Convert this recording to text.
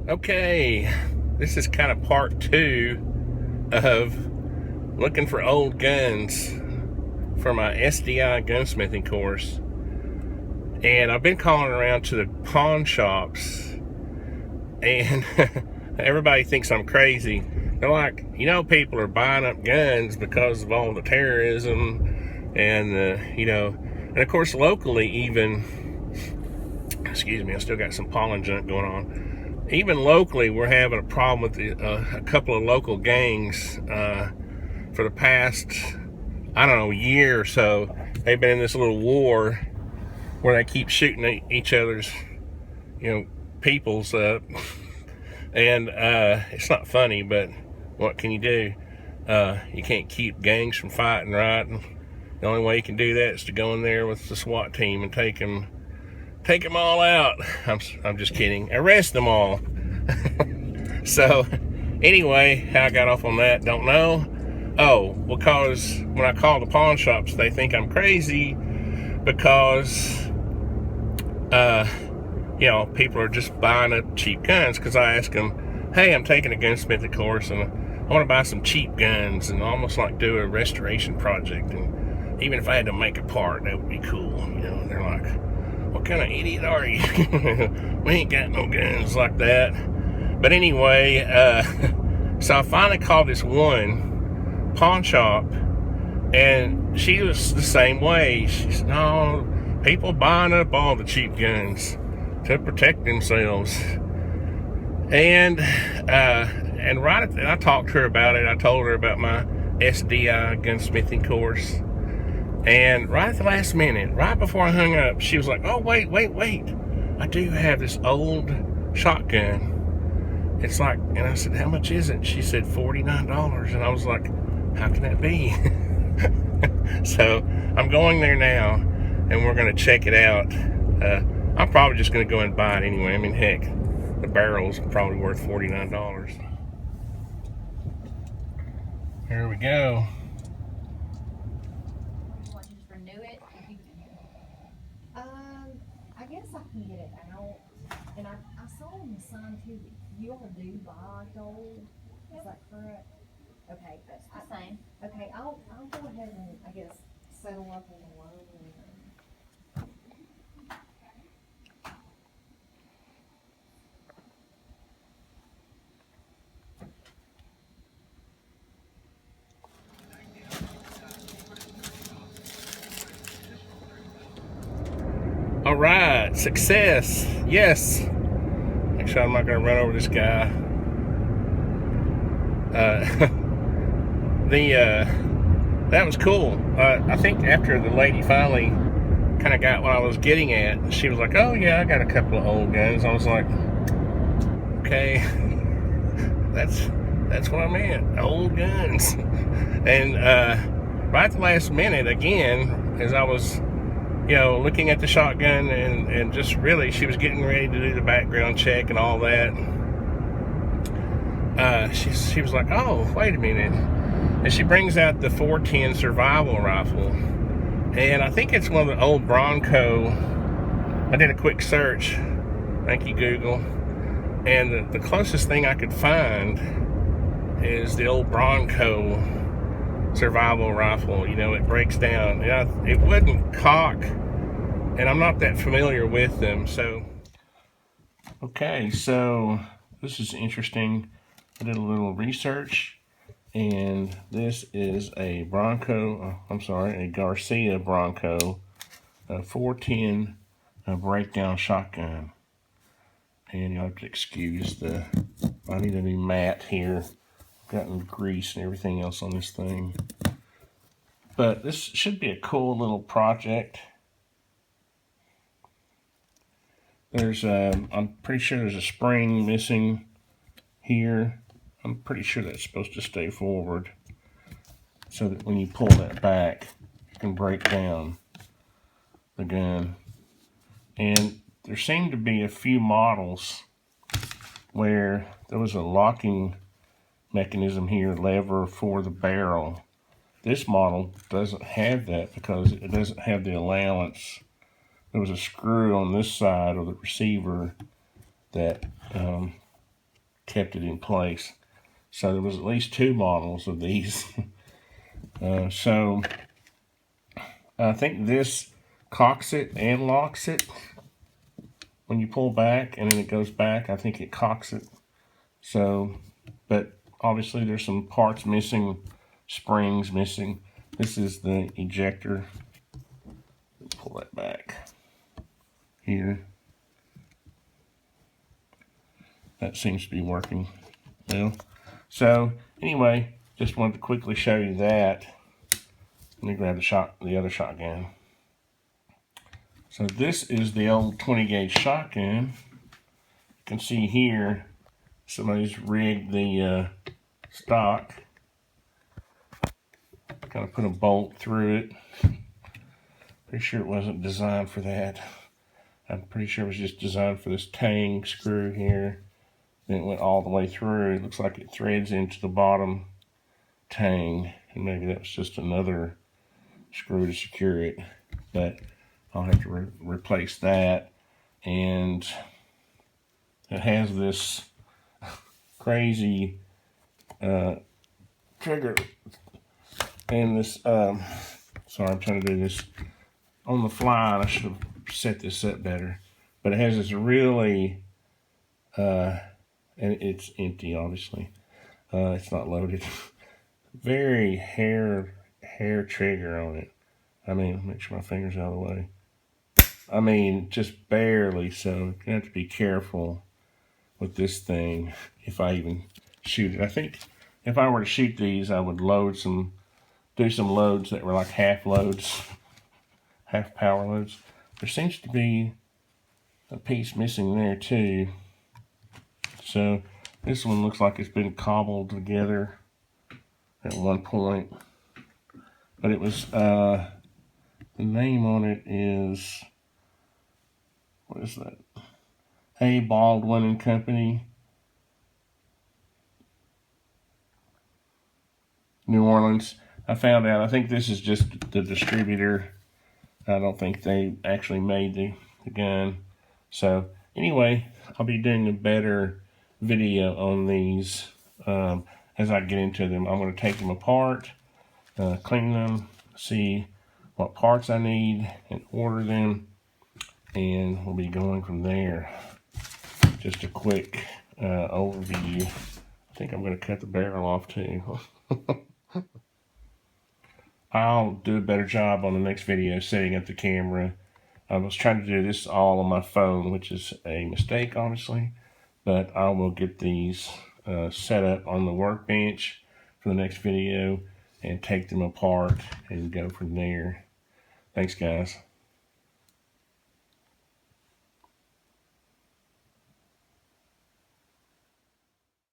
Okay, this is kind of part 2 of looking for old guns for my SDI gunsmithing course. And I've been calling around to the pawn shops, and everybody thinks I'm crazy. They're like, people are buying up guns because of all the terrorism and, and of course locally even, excuse me, I still got some pollen junk going on. Even locally, we're having a problem with a couple of local gangs for the past, I don't know, year or so. They've been in this little war where they keep shooting at each other's, peoples up. And it's not funny, but what can you do? You can't keep gangs from fighting, right? And the only way you can do that is to go in there with the SWAT team and take them all out. I'm just kidding. Arrest them all. So, anyway, how I got off on that, don't know. Oh, because when I call the pawn shops, they think I'm crazy because, people are just buying up cheap guns. Because I ask them, hey, I'm taking a gunsmithing course and I want to buy some cheap guns and almost like do a restoration project. And even if I had to make a part, that would be cool. And they're like, what kind of idiot are you? We ain't got no guns like that. But anyway, so I finally called this one pawn shop, and she was the same way. She said, no, people buying up all the cheap guns to protect themselves. And I talked to her about it. I told her about my SDI gunsmithing course. And right at the last minute, right before I hung up, she was like, oh, wait. I do have this old shotgun. It's like, and I said, how much is it? She said $49. And I was like, how can that be? So I'm going there now, and we're going to check it out. I'm probably just going to go and buy it anyway. I mean, heck, the barrel's probably worth $49. Here we go. I guess I can get it out. And I saw on the sign too that you all do buy gold. Is that correct? Okay, That's the same. Okay, I'll go ahead and I guess settle up on the loan and All right, success. Yes. Make sure I'm not going to run over this guy. That was cool. I think after the lady finally kind of got what I was getting at, she was like, oh yeah, I got a couple of old guns. I was like, okay, that's what I meant, old guns. And right at the last minute, again, as I was looking at the shotgun and just really, she was getting ready to do the background check and all that. She was like, oh, wait a minute. And she brings out the 410 survival rifle. And I think it's one of the old Bronco. I did a quick search. Thank you, Google. And the closest thing I could find is the old Bronco survival rifle. It breaks down. It wouldn't cock, and I'm not that familiar with them. So, okay, so this is interesting. I did a little research, and this is a Garcia Bronco, a 410 breakdown shotgun. And you'll have to excuse I need a new mat here. Gotten grease and everything else on this thing. But this should be a cool little project. There's I'm pretty sure there's a spring missing here. I'm pretty sure that's supposed to stay forward so that when you pull that back, you can break down the gun. And there seemed to be a few models where there was a locking mechanism here, lever for the barrel. This model doesn't have that because it doesn't have the allowance. There was a screw on this side of the receiver that kept it in place. So there was at least 2 models of these. So I think this cocks it and locks it. When you pull back and then it goes back, I think it cocks it. So, but obviously there's some parts missing, springs missing. This is the ejector. Pull that back here. That seems to be working well. So anyway, just wanted to quickly show you that. Let me grab the other shotgun. So this is the old 20 gauge shotgun. You can see here somebody's rigged the stock. Kind of put a bolt through it. Pretty sure it wasn't designed for that. I'm pretty sure it was just designed for this tang screw here. Then it went all the way through. It looks like it threads into the bottom tang. And maybe that was just another screw to secure it. But I'll have to replace that. And it has this crazy trigger. And this, sorry, I'm trying to do this on the fly. I should have set this up better. But it has this really, and it's empty, obviously. It's not loaded. Very hair trigger on it. I mean, make sure my finger's out of the way. I mean, just barely, so you have to be careful with this thing if I even shoot it. I think if I were to shoot these, I would do some loads that were like half loads, half power loads. There seems to be a piece missing there too. So this one looks like it's been cobbled together at one point. But it was, the name on it is, what is that? A. Baldwin and Company, New Orleans. I found out, I think this is just the distributor. I don't think they actually made the gun. So anyway, I'll be doing a better video on these as I get into them. I'm going to take them apart, clean them, see what parts I need, and order them, and we'll be going from there. Just a quick overview. I think I'm going to cut the barrel off too. I'll do a better job on the next video setting up the camera. I was trying to do this all on my phone, which is a mistake, obviously. But I will get these set up on the workbench for the next video and take them apart and go from there. Thanks, guys.